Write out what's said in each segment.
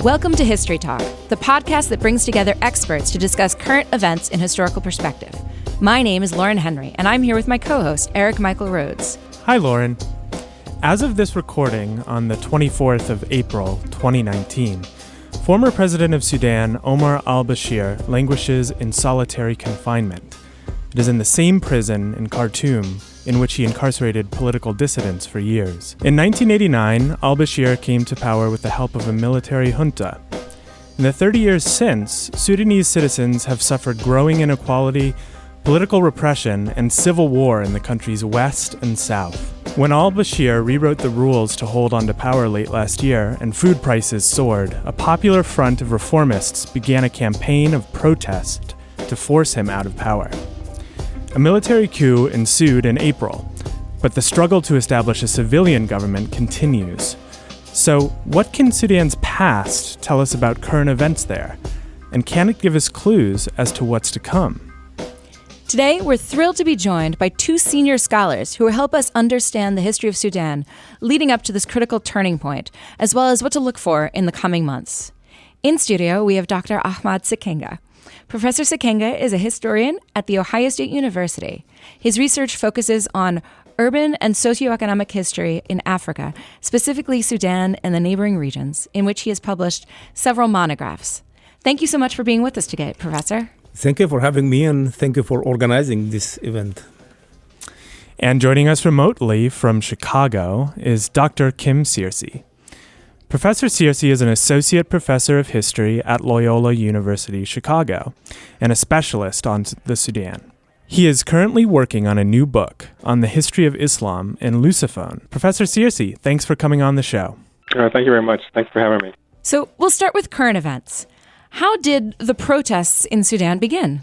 Welcome to History Talk, the podcast that brings together experts to discuss current events in historical perspective. My name is Lauren Henry, and I'm here with my co-host, Eric Michael Rhodes. Hi, Lauren. As of this recording on the 24th of April, 2019, former President of Sudan, Omar al-Bashir, languishes in solitary confinement. It is in the same prison in Khartoum in which he incarcerated political dissidents for years. In 1989, al-Bashir came to power with the help of a military junta. In the 30 years since, Sudanese citizens have suffered growing inequality, political repression, and civil war in the country's west and south. When al-Bashir rewrote the rules to hold on to power late last year and food prices soared, a popular front of reformists began a campaign of protest to force him out of power. A military coup ensued in April, but the struggle to establish a civilian government continues. So, what can Sudan's past tell us about current events there? And can it give us clues as to what's to come? Today, we're thrilled to be joined by two senior scholars who will help us understand the history of Sudan leading up to this critical turning point, as well as what to look for in the coming months. In studio, we have Dr. Ahmad Sekenga. Professor Sekenga is a historian at The Ohio State University. His research focuses on urban and socioeconomic history in Africa, specifically Sudan and the neighboring regions, in which he has published several monographs. Thank you so much for being with us today, Professor. Thank you for having me, and thank you for organizing this event. And joining us remotely from Chicago is Dr. Kim Searcy. Professor Searcy is an associate professor of history at Loyola University, Chicago, and a specialist on the Sudan. He is currently working on a new book on the history of Islam in Lusophone. Professor Searcy, thanks for coming on the show. Thank you very much. Thanks for having me. So we'll start with current events. How did the protests in Sudan begin?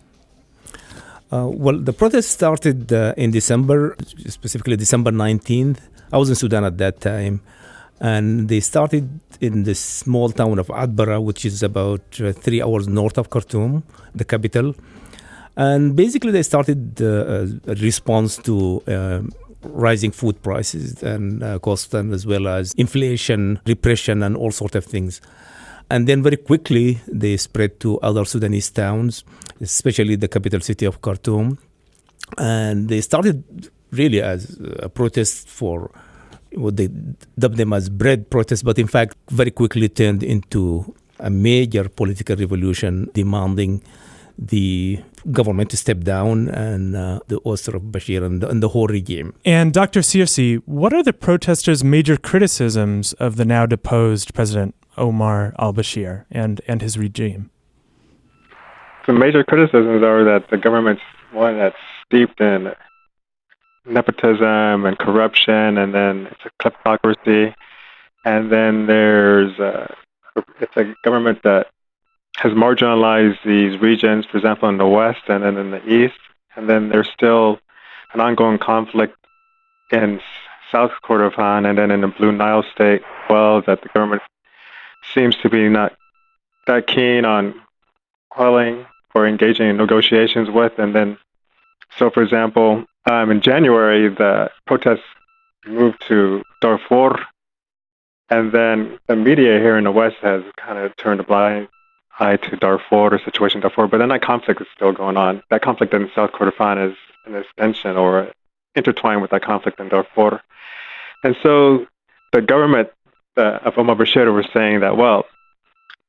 The protests started in December, specifically December 19th. I was in Sudan at that time. And they started in the small town of Adbara, which is about 3 hours north of Khartoum, the capital. And basically they started a response to rising food prices and costs, and as well as inflation, repression, and all sorts of things. And then very quickly they spread to other Sudanese towns, especially the capital city of Khartoum. And they started really as a protest for what they dubbed them as bread protests, but in fact very quickly turned into a major political revolution demanding the government to step down and the ouster of Bashir and the whole regime. And Dr. Searcy, what are the protesters' major criticisms of the now deposed President Omar al-Bashir and his regime? The major criticisms are that the government's one that's steeped in nepotism and corruption, and then it's a kleptocracy, and then it's a government that has marginalized these regions, for example, in the west and then in the east, and then there's still an ongoing conflict in South Kordofan and then in the Blue Nile state, well, that the government seems to be not that keen on quelling or engaging in negotiations with. And then, so for example, in January, the protests moved to Darfur, and then the media here in the West has kind of turned a blind eye to Darfur, the situation in Darfur, but then that conflict is still going on. That conflict in South Kordofan is an extension or intertwined with that conflict in Darfur. And so the government of Omar Bashir was saying that, well,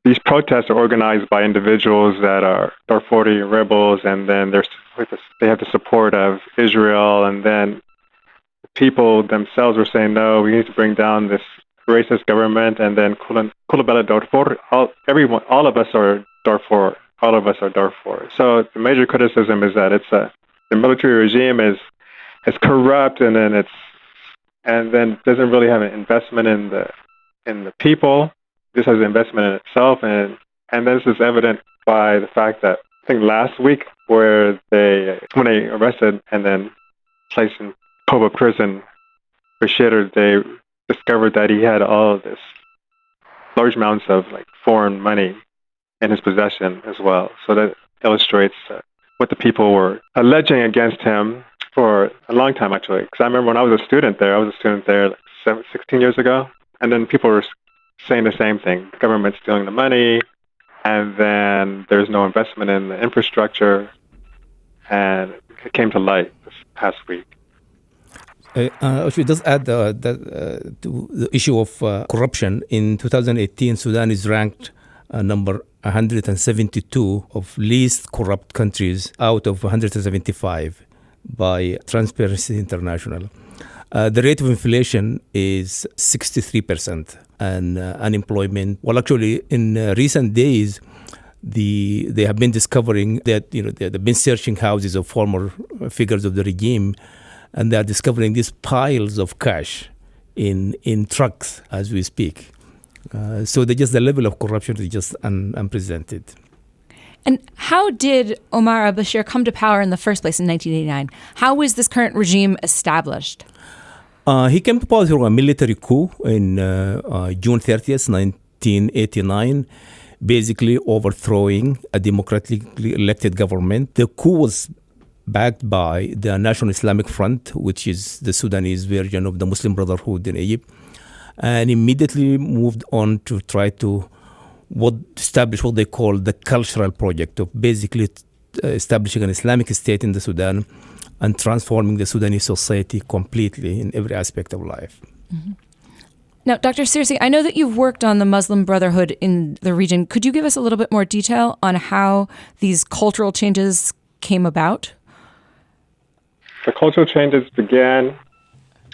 these protests are organized by individuals that are Darfuri rebels, and then they have the support of Israel, and then the people themselves were saying, no, we need to bring down this racist government, and then Kulabela Darfur, all of us are Darfur, all of us are Darfur. So the major criticism is that the military regime is corrupt, and then doesn't really have an investment in the people. This has investment in itself, and this is evident by the fact that I think last week, when they arrested and then placed in Koba prison Bashir, they discovered that he had all of this large amounts of foreign money in his possession as well. So that illustrates what the people were alleging against him for a long time, actually. Because I remember when I was a student there 16 years ago, and then people were saying the same thing. The government's stealing the money, and then there's no investment in the infrastructure, and it came to light this past week. I should just add to the issue of corruption. In 2018, Sudan is ranked number 172 of least corrupt countries out of 175 by Transparency International. The rate of inflation is 63%, and unemployment. Well, actually, in recent days, they have been discovering that they've been searching houses of former figures of the regime, and they are discovering these piles of cash in trucks as we speak. So the level of corruption is just unprecedented. And how did Omar al-Bashir come to power in the first place in 1989? How was this current regime established? He came to power through a military coup in June 30th, 1989, basically overthrowing a democratically elected government. The coup was backed by the National Islamic Front, which is the Sudanese version of the Muslim Brotherhood in Egypt, and immediately moved on to try to establish what they call the cultural project of basically establishing an Islamic state in the Sudan and transforming the Sudanese society completely in every aspect of life. Mm-hmm. Now, Dr. Sirsi, I know that you've worked on the Muslim Brotherhood in the region. Could you give us a little bit more detail on how these cultural changes came about? The cultural changes began,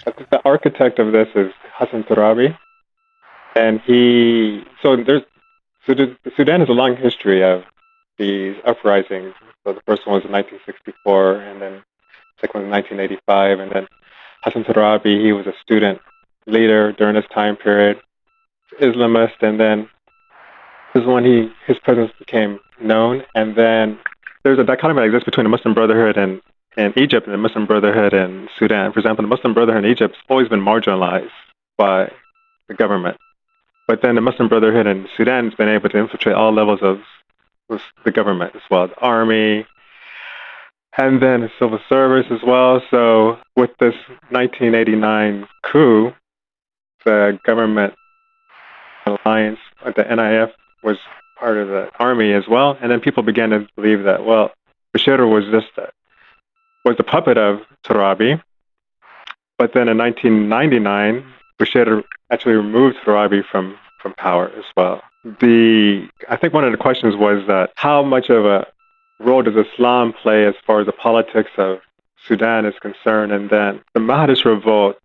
I think the architect of this is Hassan Turabi. And Sudan has a long history of these uprisings. So the first one was in 1964, and then the second one in 1985. And then Hassan Turabi, he was a student leader during this time period, Islamist, and then this is when his presence became known. And then there's a dichotomy that exists between the Muslim Brotherhood and Egypt and the Muslim Brotherhood in Sudan. For example, the Muslim Brotherhood in Egypt has always been marginalized by the government. But then the Muslim Brotherhood in Sudan has been able to infiltrate all levels of the government as well, the army, and then the civil service as well. So with this 1989 coup, the government alliance, the NIF, was part of the army as well. And then people began to believe that, well, Bashir was the puppet of Turabi. But then in 1999, Bashir actually removed Turabi from power as well. I think one of the questions was that how much of a role does Islam play as far as the politics of Sudan is concerned? And then the Mahdist revolt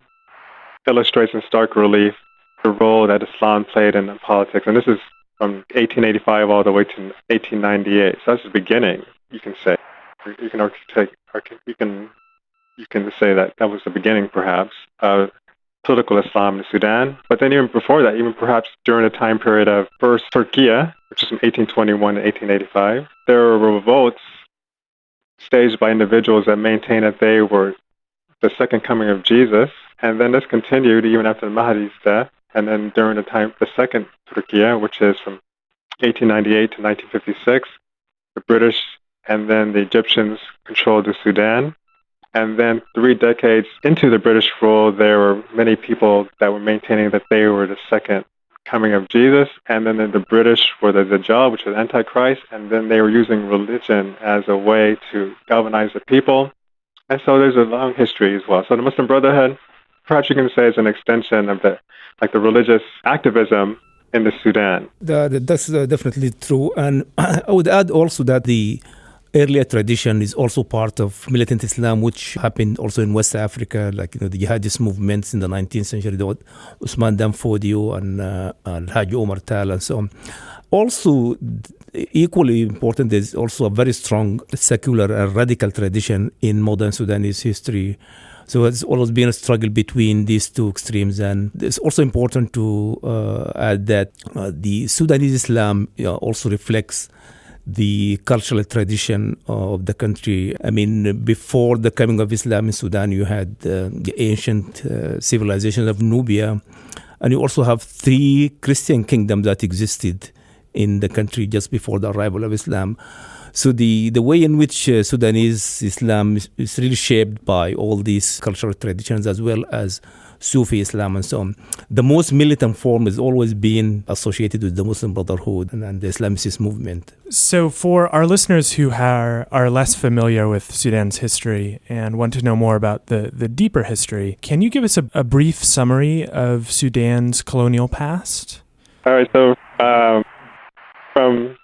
illustrates in stark relief the role that Islam played in the politics. And this is from 1885 all the way to 1898. So that's the beginning, you can say. You can say that was the beginning, perhaps, of political Islam in Sudan. But then even before that, even perhaps during the time period of first Turkey, which is from 1821 to 1885, there were revolts staged by individuals that maintained that they were the second coming of Jesus. And then this continued even after the Mahdi's death. And then during the second Turkey, which is from 1898 to 1956, the British and then the Egyptians controlled the Sudan. And then 3 decades into the British rule, there were many people that were maintaining that they were the second coming of Jesus. And then the British were the Dajjal, which was Antichrist. And then they were using religion as a way to galvanize the people. And so there's a long history as well. So the Muslim Brotherhood, perhaps you can say, is an extension of the religious activism in the Sudan. That's definitely true. And I would add also that the earlier tradition is also part of militant Islam, which happened also in West Africa, like the jihadist movements in the 19th century, Usman Dan Fodio and Al-Hajj Omar Tal and so on. Also, equally important, there's also a very strong secular and radical tradition in modern Sudanese history. So it's always been a struggle between these two extremes. And it's also important to add that the Sudanese Islam also reflects the cultural tradition of the country. I mean, before the coming of Islam in Sudan, you had the ancient civilizations of Nubia, and you also have 3 Christian kingdoms that existed in the country just before the arrival of Islam. So the way in which Sudanese Islam is really shaped by all these cultural traditions as well as Sufi Islam and so on. The most militant form has always been associated with the Muslim Brotherhood and the Islamicist movement. So for our listeners who are less familiar with Sudan's history and want to know more about the deeper history, can you give us a brief summary of Sudan's colonial past? All right, so from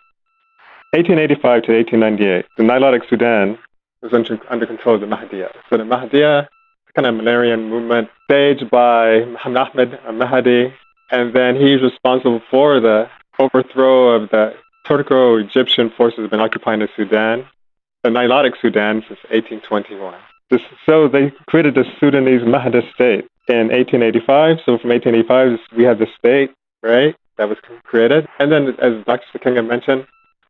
1885 to 1898, the Nilotic Sudan was under control of the Mahdiya. So the Mahdiya, kind of Millenarian movement, staged by Muhammad Ahmed al-Mahdi, and then he's responsible for the overthrow of the Turco-Egyptian forces that have been occupying the Sudan, the Nilotic Sudan, since 1821. So they created the Sudanese Mahdi state in 1885. So from 1885, we have the state, right, that was created. And then, as Dr. Sekenga mentioned,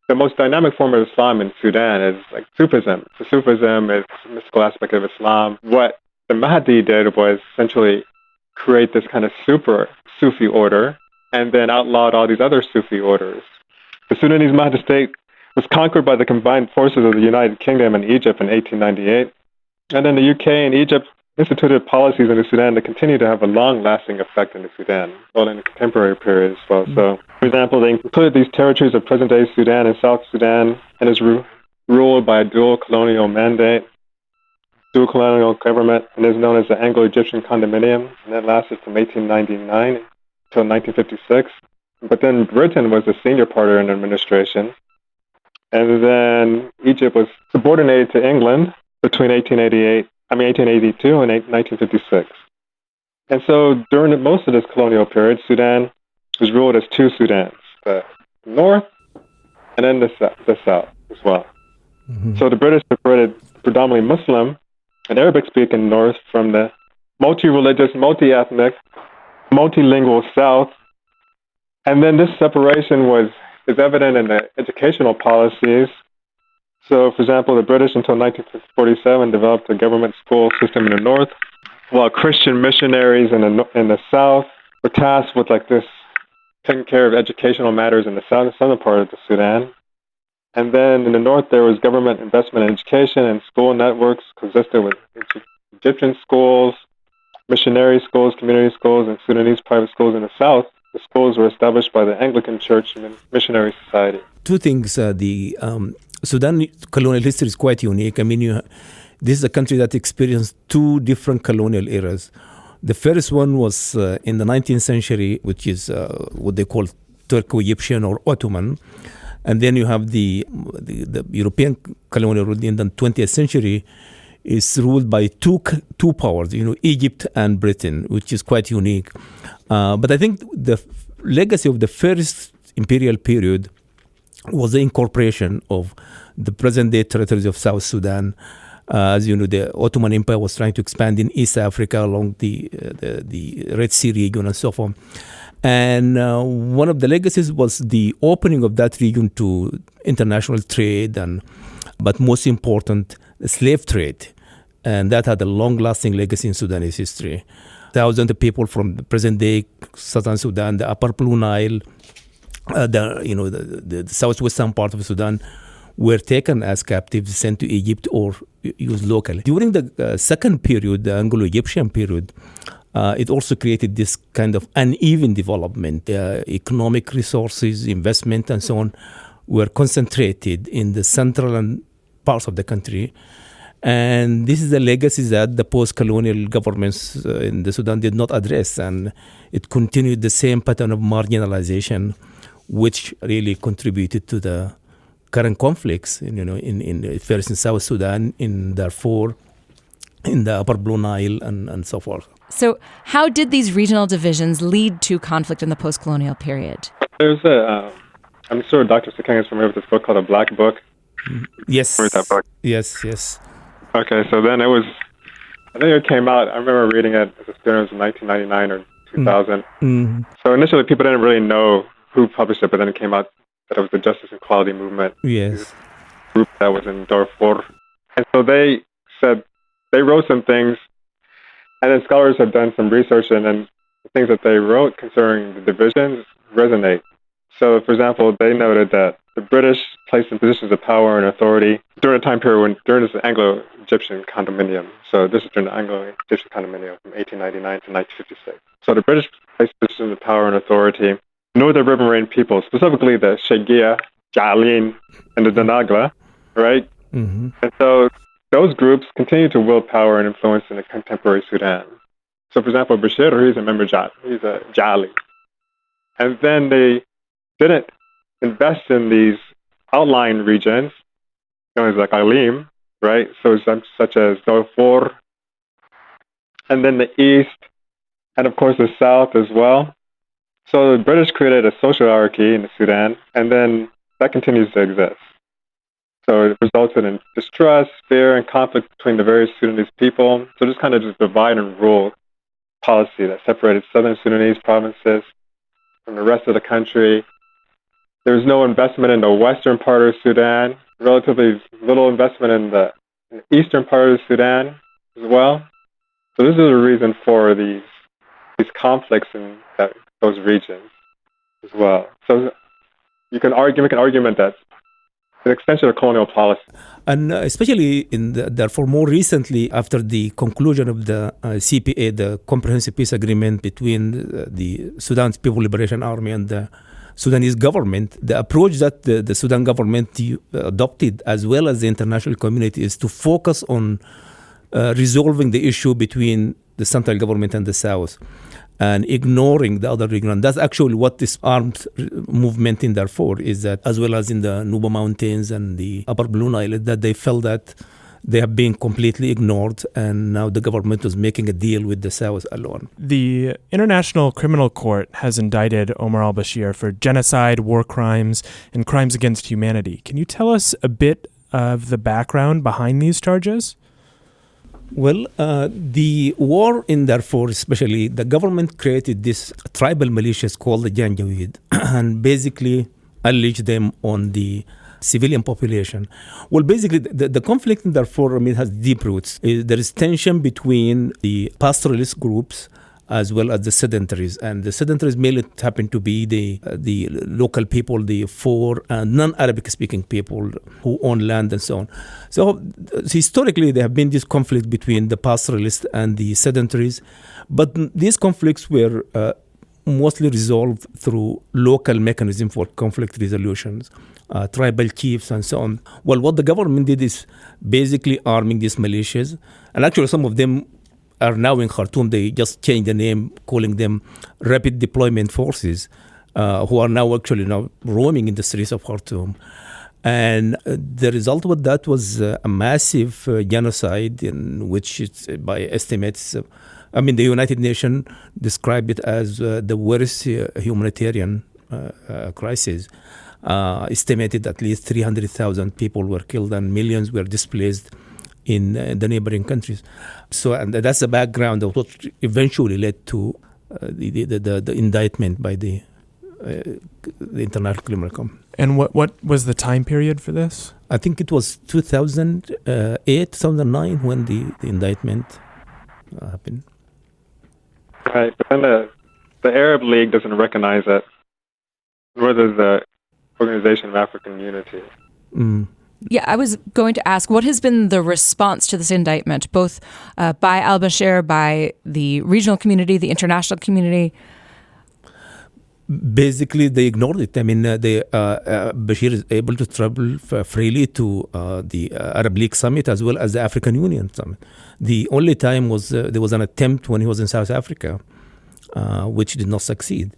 the most dynamic form of Islam in Sudan is like Sufism. So Sufism is the mystical aspect of Islam. What the Mahdi did was essentially create this kind of super Sufi order and then outlawed all these other Sufi orders. The Sudanese Mahdi state was conquered by the combined forces of the United Kingdom and Egypt in 1898. And then the UK and Egypt instituted policies in the Sudan that continue to have a long-lasting effect in the Sudan, well, in the contemporary period as well. So, for example, they included these territories of present-day Sudan and South Sudan and is ruled by a dual colonial mandate, dual colonial government, and is known as the Anglo-Egyptian Condominium, and that lasted from 1899 until 1956. But then Britain was the senior partner in administration, and then Egypt was subordinated to England between 1882 and 1956. And so during most of this colonial period, Sudan was ruled as two Sudans, the north and then the south as well. Mm-hmm. So the British separated predominantly Muslim and Arabic-speaking north from the multi-religious, multi-ethnic, multilingual south. And then this separation is evident in the educational policies. So, for example, the British until 1947 developed a government school system in the north, while Christian missionaries in the south were tasked with like this, taking care of educational matters in the southern part of the Sudan. And then in the north, there was government investment in education, and school networks consisted with Egyptian schools, missionary schools, community schools, and Sudanese private schools. In the south, the schools were established by the Anglican Church and Missionary Society. Two things. The Sudan colonial history is quite unique. I mean, this is a country that experienced two different colonial eras. The first one was in the 19th century, which is what they call Turco-Egyptian or Ottoman. And then you have the European colonial rule in the 20th century is ruled by two powers, Egypt and Britain, which is quite unique. But I think the legacy of the first imperial period was the incorporation of the present-day territories of South Sudan. As you know, the Ottoman Empire was trying to expand in East Africa along the Red Sea region and so forth. And one of the legacies was the opening of that region to international trade, but most important, the slave trade. And that had a long-lasting legacy in Sudanese history. Thousands of people from the present-day Southern Sudan, the Upper Blue Nile, the southwestern part of Sudan, were taken as captives, sent to Egypt or used locally. During the second period, the Anglo-Egyptian period, it also created this kind of uneven development. Economic resources, investment, and so on were concentrated in the central and parts of the country. And this is a legacy that the post-colonial governments in the Sudan did not address. And it continued the same pattern of marginalization, which really contributed to the current conflicts, in first in South Sudan, in Darfur, in the Upper Blue Nile, and so forth. So how did these regional divisions lead to conflict in the post-colonial period? There's I'm sure Dr. Sekenga is familiar with this book called The Black Book. Yes. Read that book. Yes. Okay, so then I think it came out, I remember reading it as a student in 1999 or 2000. Mm-hmm. So initially people didn't really know who published it, but then it came out that it was the Justice and Equality Movement. Yes. Group that was in Darfur. And so they said, they wrote some things, and then scholars have done some research, and then the things that they wrote concerning the divisions resonate. So, for example, they noted that the British placed in positions of power and authority during a time period during this Anglo-Egyptian condominium. So this is during the Anglo-Egyptian condominium from 1899 to 1956. So the British placed positions of power and authority. Northern Riberaine people, specifically the Shegia, Jalin, and the Danagla, right? Mm-hmm. And so those groups continue to wield power and influence in the contemporary Sudan. So, for example, Bashir, he's a member he's a Jali. And then they didn't invest in these outlying regions, known as like Alim, right? So such as Darfur, and then the east, and of course the south as well. So the British created a social hierarchy in the Sudan, and then that continues to exist. So it resulted in distrust, fear, and conflict between the various Sudanese people. So this kind of just divide and rule policy that separated southern Sudanese provinces from the rest of the country. There was no investment in the western part of Sudan, relatively little investment in the eastern part of Sudan as well. So this is a reason for these conflicts in those regions as well. So you can make an argument that an extension of colonial policy. And especially therefore more recently, after the conclusion of the CPA, the Comprehensive Peace Agreement between the Sudan's People Liberation Army and the Sudanese government, the approach that the Sudan government adopted, as well as the international community, is to focus on resolving the issue between the central government and the South, and ignoring the other region. That's actually what this armed movement in Darfur is, that as well as in the Nuba Mountains and the Upper Blue Nile, that they felt that they have been completely ignored, and now the government was making a deal with the South alone. The International Criminal Court has indicted Omar al-Bashir for genocide, war crimes, and crimes against humanity. Can you tell us a bit of the background behind these charges? Well, the war in Darfur, especially, the government created this tribal militias called the Janjaweed and basically unleashed them on the civilian population. Well, basically, the conflict in Darfur, has deep roots. There is tension between the pastoralist groups as well as the sedentaries. And the sedentaries mainly happen to be the local people, the four non-Arabic speaking people who own land and so on. So historically, there have been this conflict between the pastoralists and the sedentaries. But these conflicts were mostly resolved through local mechanisms for conflict resolutions, tribal chiefs and so on. Well, what the government did is basically arming these militias. And actually, some of them are now in Khartoum. They just changed the name, calling them Rapid Deployment Forces, who are now actually roaming in the streets of Khartoum. And the result of that was a massive genocide, in which, by estimates, the United Nations described it as the worst humanitarian crisis. Estimated at least 300,000 people were killed and millions were displaced in the neighboring countries. So, and that's the background of what eventually led to the indictment by the International Criminal Court. And what was the time period for this? I think it was 2008, 2009 when the indictment happened. Right, but then the Arab League doesn't recognize it, nor does the Organization of African Unity. Mm. Yeah, I was going to ask, what has been the response to this indictment, both by al-Bashir, by the regional community, the international community? Basically, they ignored it. Bashir is able to travel freely to the Arab League summit as well as the African Union summit. The only time was there was an attempt when he was in South Africa, which did not succeed.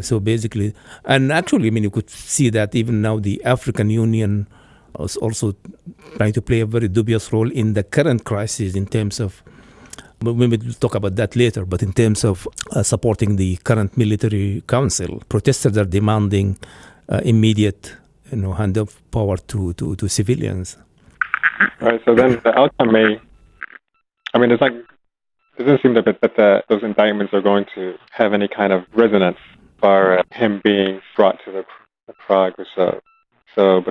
So basically, and actually, you could see that even now the African Union was also trying to play a very dubious role in the current crisis in terms of, we will talk about that later, but in terms of supporting the current military council. Protesters are demanding immediate hand of power to civilians. Right, so then the outcome it doesn't seem that those indictments are going to have any kind of resonance for him being brought to the Prague or so. So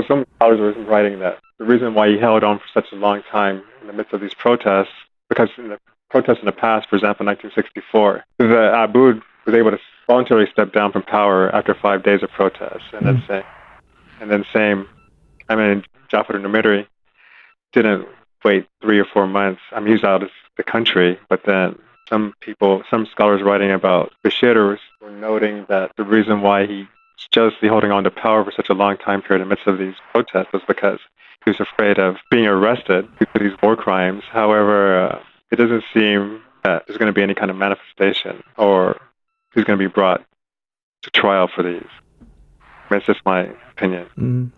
some scholars were writing that the reason why he held on for such a long time in the midst of these protests, because in the protests in the past, for example, 1964, the Aboud was able to voluntarily step down from power after 5 days of protests. And then Jafar Numeri didn't wait 3 or 4 months. He was out of the country, but then some scholars writing about Bashir were noting that the reason why he's jealously holding on to power for such a long time period in the midst of these protests was because he was afraid of being arrested for these war crimes. However, it doesn't seem that there's going to be any kind of manifestation or he's going to be brought to trial for these. That's just my opinion. Mm.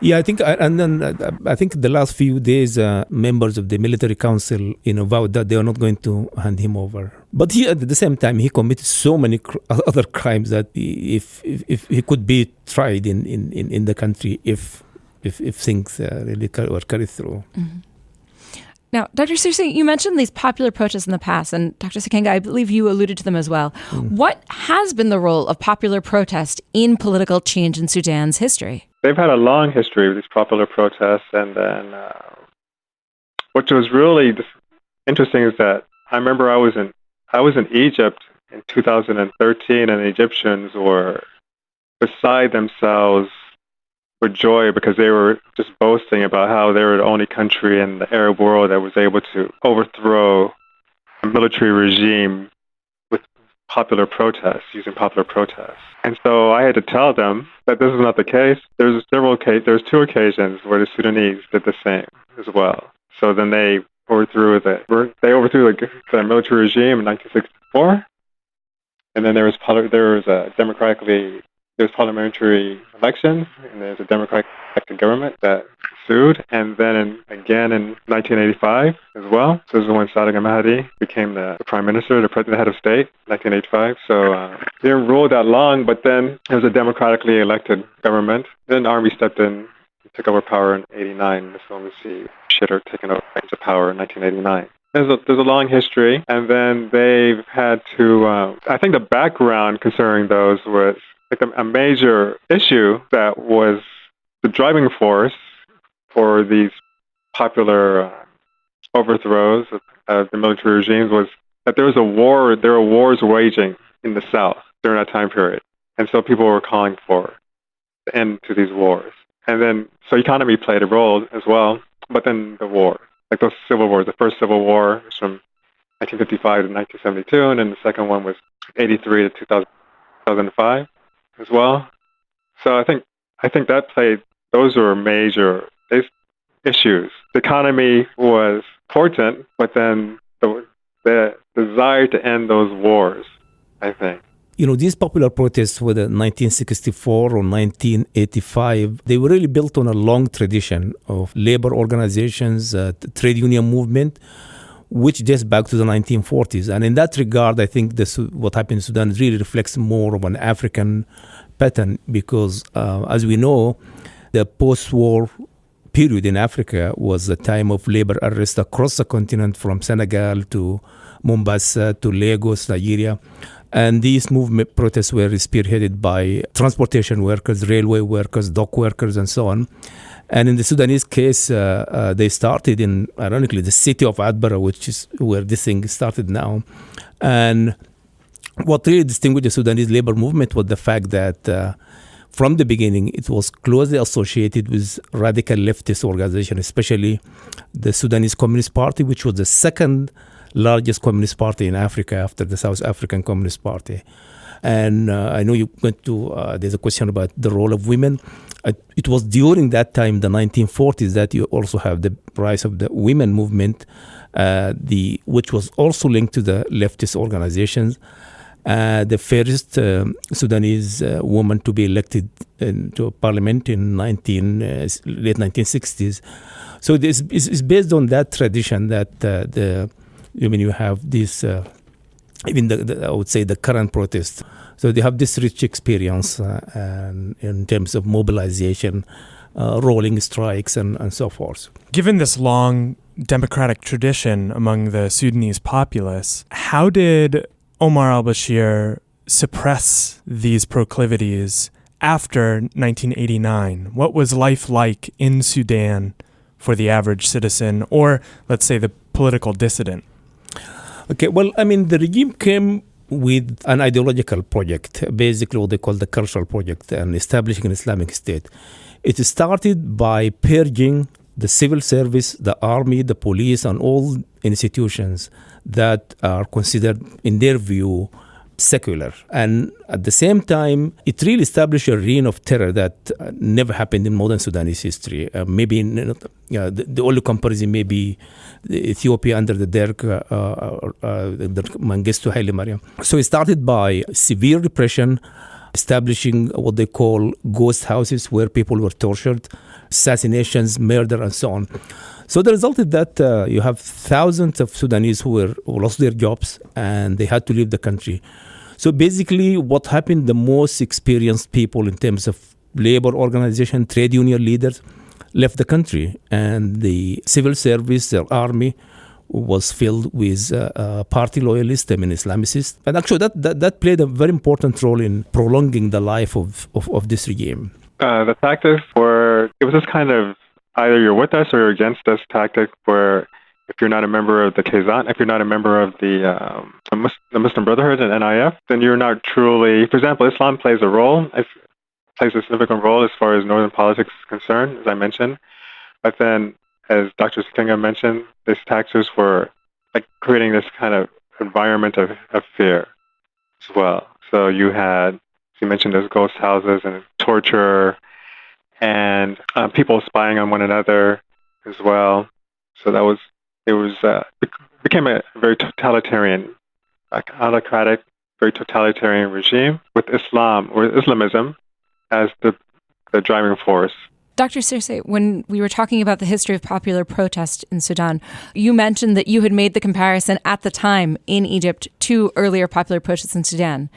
Yeah, I think, I think the last few days, members of the military council, vowed that they are not going to hand him over. But he, at the same time, he committed so many other crimes that if he could be tried in the country if things really were carried through. Mm-hmm. Now, Dr. Sirsi, you mentioned these popular protests in the past, and Dr. Sekenga, I believe you alluded to them as well. What has been the role of popular protest in political change in Sudan's history? They've had a long history with these popular protests, and then what was really interesting is that I remember I was in Egypt in 2013, and the Egyptians were beside themselves with joy because they were just boasting about how they were the only country in the Arab world that was able to overthrow a military regime with popular protests, using popular protests. And so I had to tell them that this is not the case. There's 2 occasions where the Sudanese did the same as well. So then they overthrew the military regime in 1964, and then there was parliamentary elections, and there's a democratic elected government that ensued, and then again in 1985 as well. So this is when Saad al-Mahdi became the prime minister, the head of state, 1985. So they didn't rule that long, but then it was a democratically elected government. Then the army stepped in and took over power in 89. This is when we see Bashir taking over reins of power in 1989. There's a long history, and then they've had to, I think the background concerning those was a major issue that was the driving force for these popular overthrows of the military regimes was that there were wars waging in the south during that time period. And so people were calling for the end to these wars. And then, so economy played a role as well, but then the war, like those civil wars, the first civil war was from 1955 to 1972, and then the second one was 83 to 2005. As well. So I think those were major issues. The economy was important, but then the desire to end those wars, I think. These popular protests, whether 1964 or 1985, they were really built on a long tradition of labor organizations, trade union movement, which dates back to the 1940s. And in that regard, I think what happened in Sudan really reflects more of an African pattern because, as we know, the post-war period in Africa was a time of labor unrest across the continent from Senegal to Mombasa to Lagos, Nigeria. And these movement protests were spearheaded by transportation workers, railway workers, dock workers, and so on. And in the Sudanese case, they started in, ironically, the city of Atbara, which is where this thing started now. And what really distinguished the Sudanese labor movement was the fact that from the beginning, it was closely associated with radical leftist organizations, especially the Sudanese Communist Party, which was the second largest communist party in Africa after the South African Communist Party. And I know you went to, there's a question about the role of women. It was during that time, the 1940s, that you also have the rise of the women movement, which was also linked to the leftist organizations. The first Sudanese woman to be elected to parliament in late 1960s. So this is based on that tradition that you have this, even I would say the current protests. So they have this rich experience in terms of mobilization, rolling strikes, and so forth. Given this long democratic tradition among the Sudanese populace, how did Omar al-Bashir suppress these proclivities after 1989? What was life like in Sudan for the average citizen, or let's say the political dissident? Okay, well, the regime came with an ideological project, basically what they call the cultural project, and establishing an Islamic State. It started by purging the civil service, the army, the police, and all institutions that are considered, in their view, secular. And at the same time, it really established a reign of terror that never happened in modern Sudanese history. Maybe the only comparison may be Ethiopia under the Derg, the Mengistu Haile Mariam. So it started by severe repression, establishing what they call ghost houses where people were tortured, assassinations, murder, and so on. So the result is that you have thousands of Sudanese who lost their jobs and they had to leave the country. So basically what happened, the most experienced people in terms of labor organization, trade union leaders left the country, and the civil service, their army, was filled with party loyalists, Islamicists. And actually that played a very important role in prolonging the life of this regime. The tactics were, it was this kind of either you're with us or you're against us tactic where if you're not a member of the Kazan, if you're not a member of the Muslim Brotherhood and NIF, then you're not truly, for example, Islam plays a significant role as far as northern politics is concerned, as I mentioned. But then, as Dr. Sikenga mentioned, these tactics were like creating this kind of environment of fear as well. So you had, as you mentioned, those ghost houses and torture and people spying on one another as well. So became a very totalitarian, autocratic, very totalitarian regime with Islam or Islamism as the driving force. Dr. Sersey, when we were talking about the history of popular protest in Sudan, you mentioned that you had made the comparison at the time in Egypt to earlier popular protests in Sudan.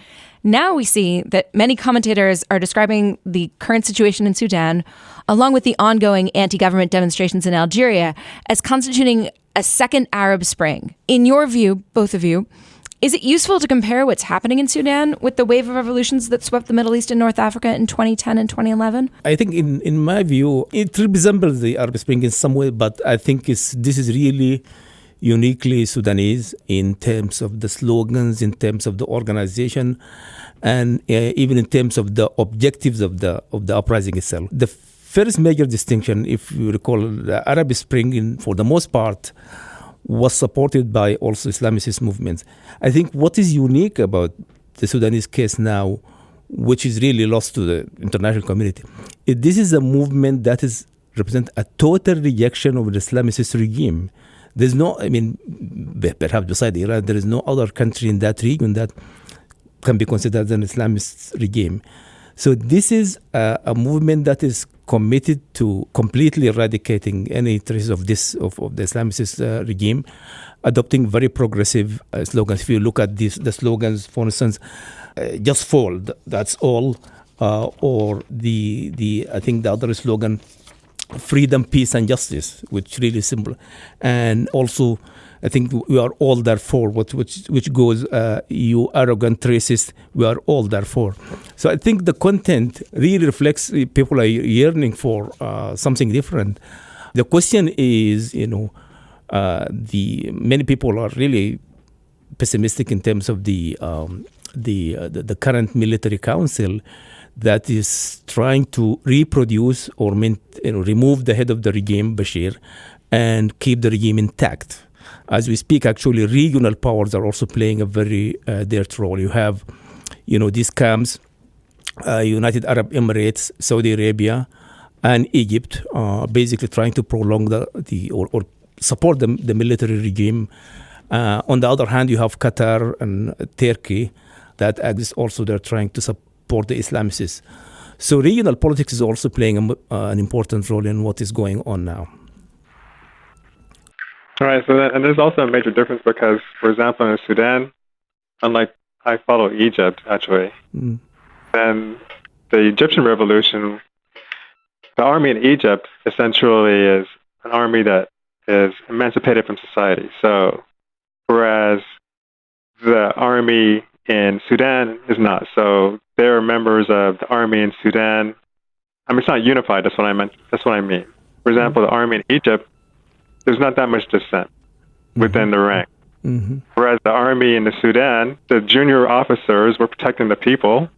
Now we see that many commentators are describing the current situation in Sudan, along with the ongoing anti-government demonstrations in Algeria, as constituting a second Arab Spring. In your view, both of you, is it useful to compare what's happening in Sudan with the wave of revolutions that swept the Middle East and North Africa in 2010 and 2011? I think in my view, it resembles the Arab Spring in some way, but I think this is really uniquely Sudanese in terms of the slogans, in terms of the organization, and even in terms of the objectives of the uprising itself. The first major distinction, if you recall, the Arab Spring, for the most part, was supported by also Islamicist movements. I think what is unique about the Sudanese case now, which is really lost to the international community, this is a movement that represents a total rejection of the Islamicist regime. There's no, perhaps beside Iran, there is no other country in that region that can be considered an Islamist regime. So this is a movement that is committed to completely eradicating any traces of the Islamicist regime, adopting very progressive slogans. If you look at the slogans, for instance, just fall, that's all, or I think the other slogan, freedom, peace, and justice, which really is simple. And also, I think we are all there for, which goes, you arrogant racist, we are all there for. So I think the content really reflects people are yearning for something different. The question is, many people are really pessimistic in terms of the current military council that is trying to reproduce or remove the head of the regime, Bashir, and keep the regime intact. As we speak, actually, regional powers are also playing a very direct role. You have, these camps, United Arab Emirates, Saudi Arabia, and Egypt, basically trying to prolong or support the military regime. On the other hand, you have Qatar and Turkey that exist also. They're trying to support the Islamicists. So regional politics is also playing an important role in what is going on now. All right, and there's also a major difference because, for example, in Sudan, unlike I follow Egypt, actually, then the Egyptian revolution, the army in Egypt essentially is an army that is emancipated from society. So, whereas the army in Sudan is not. So, they're members of the army in Sudan. It's not unified, that's what I meant. That's what I mean. For example, the army in Egypt, there's not that much dissent within the rank. Whereas the army in the Sudan, the junior officers were protecting the people,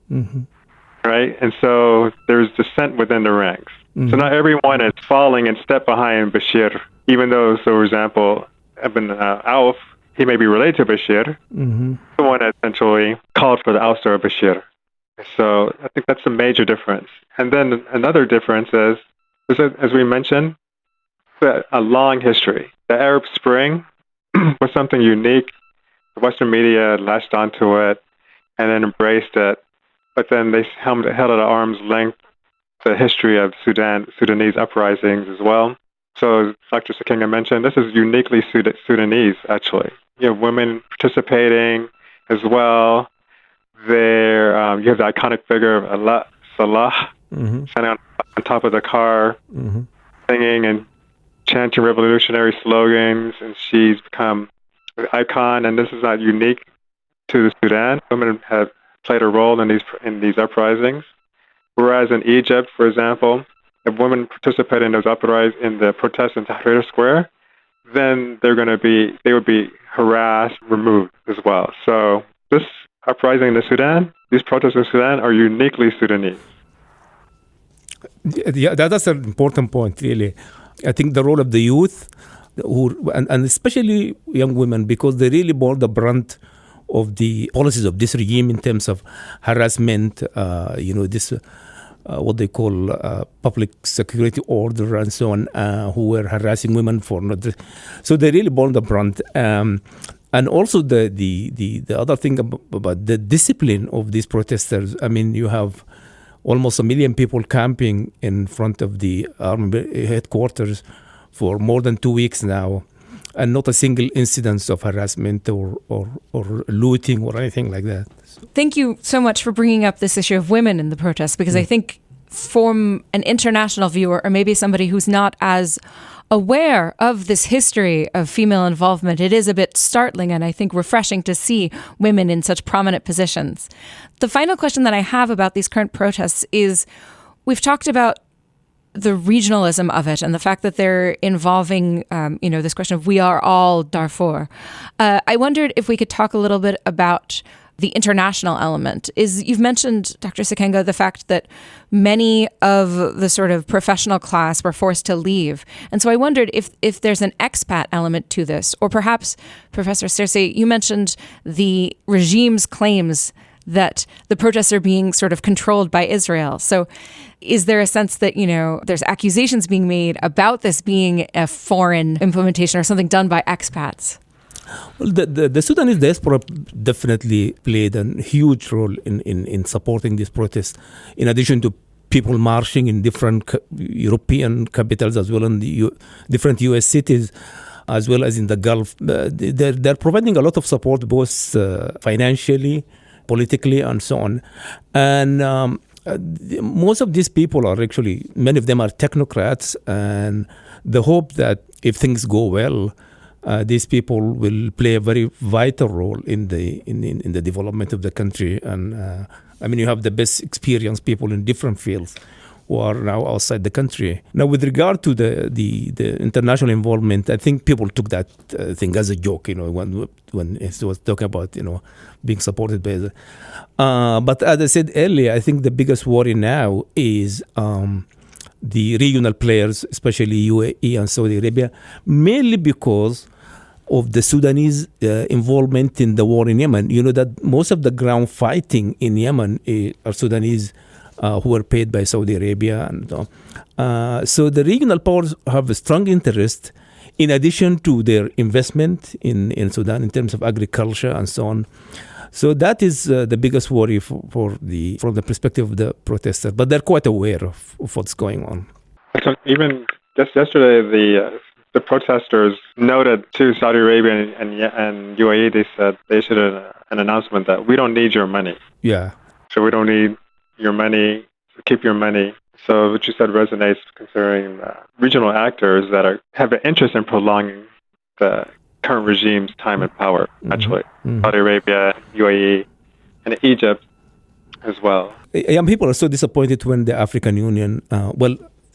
right? And so there's dissent within the ranks. So not everyone is falling in step behind Bashir, even though, so for example, Ibn Auf, he may be related to Bashir, the one that essentially called for the ouster of Bashir. So I think that's a major difference. And then another difference is, as we mentioned, a long history. The Arab Spring was something unique. The Western media latched onto it and then embraced it, but then they held at arm's length the history of Sudanese uprisings as well. So, Dr. Sekenga mentioned, this is uniquely Sudanese, actually. You have women participating as well. There, you have the iconic figure of Salah standing on top of the car, singing and chanting revolutionary slogans, and she's become an icon. And this is not unique to the Sudan. Women have played a role in these uprisings. Whereas in Egypt, for example, if women participate in those uprisings, in the protests in Tahrir Square, then they would be harassed, removed as well. So this uprising in the Sudan, these protests in Sudan are uniquely Sudanese. Yeah, that's an important point, really. I think the role of the youth, and especially young women, because they really bore the brunt of the policies of this regime in terms of harassment, this what they call public security order and so on, who were harassing women for not. So they really bore the brunt. And also the other thing about the discipline of these protesters. I mean, you have almost 1 million people camping in front of the army headquarters for more than 2 weeks now, and not a single incident of harassment or looting or anything like that. Thank you so much for bringing up this issue of women in the protests, because I think from an international viewer, or maybe somebody who's not as aware of this history of female involvement, it is a bit startling and I think refreshing to see women in such prominent positions. The final question that I have about these current protests is, we've talked about the regionalism of it and the fact that they're involving, this question of we are all Darfur. I wondered if we could talk a little bit about the international element. You've mentioned, Dr. Sekenga, the fact that many of the sort of professional class were forced to leave. And so I wondered if there's an expat element to this, or perhaps, Professor Sersey, you mentioned the regime's claims that the protests are being sort of controlled by Israel. So is there a sense that, there's accusations being made about this being a foreign implementation or something done by expats? Well, the Sudanese diaspora definitely played a huge role in supporting this protest, in addition to people marching in different European capitals as well in the different U.S. cities, as well as in the Gulf. They're providing a lot of support, both financially, politically, and so on. And most of these people are actually, many of them are technocrats, and the hope that if things go well, these people will play a very vital role in the development of the country. And you have the best experienced people in different fields who are now outside the country. Now, with regard to the international involvement, I think people took that thing as a joke, when it was talking about, being supported by the... But as I said earlier, I think the biggest worry now is the regional players, especially UAE and Saudi Arabia, mainly because of the Sudanese involvement in the war in Yemen. You know that most of the ground fighting in Yemen are Sudanese who are paid by Saudi Arabia. And so the regional powers have a strong interest, in addition to their investment in Sudan in terms of agriculture and so on. So that is the biggest worry from the perspective of the protesters. But they're quite aware of what's going on. So even just yesterday, the protesters noted to Saudi Arabia and UAE, they said they issued an announcement that we don't need your money. Yeah. So we don't need your money, so keep your money. So what you said resonates concerning regional actors that have an interest in prolonging the current regime's time and power, actually. Saudi Arabia, UAE, and Egypt as well. Young people are so disappointed when the African Union,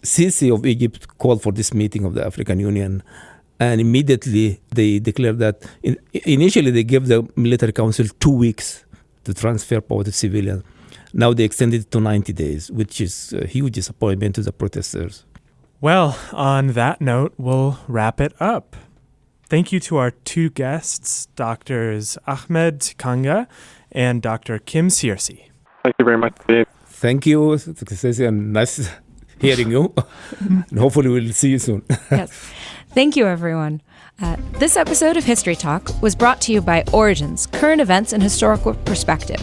Sisi of Egypt called for this meeting of the African Union, And immediately they declared that initially they gave the military council 2 weeks to transfer power to civilians. Now they extended it to 90 days, which is a huge disappointment to the protesters. Well, on that note, we'll wrap it up. Thank you to our two guests, Drs. Ahmed Kanga and Dr. Kim Searcy. Thank you very much, Dave. Thank you, Ceci, and nice hearing you. And hopefully we'll see you soon. Yes. Thank you, everyone. This episode of History Talk was brought to you by Origins, Current Events and Historical Perspective,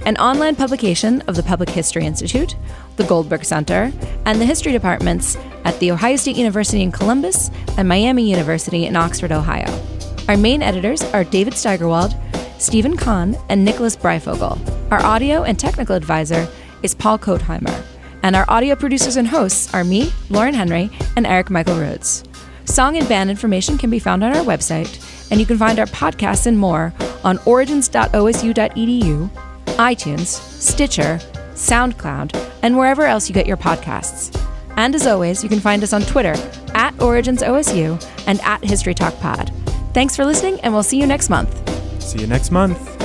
an online publication of the Public History Institute, the Goldberg Center, and the history departments at The Ohio State University in Columbus and Miami University in Oxford, Ohio. Our main editors are David Steigerwald, Stephen Kahn, and Nicholas Breifogel. Our audio and technical advisor is Paul Kotheimer. And our audio producers and hosts are me, Lauren Henry, and Eric Michael Rhodes. Song and band information can be found on our website, and you can find our podcasts and more on origins.osu.edu, iTunes, Stitcher, SoundCloud, and wherever else you get your podcasts. And as always, you can find us on Twitter at OriginsOSU and at History Talk Pod. Thanks for listening, and we'll see you next month. See you next month.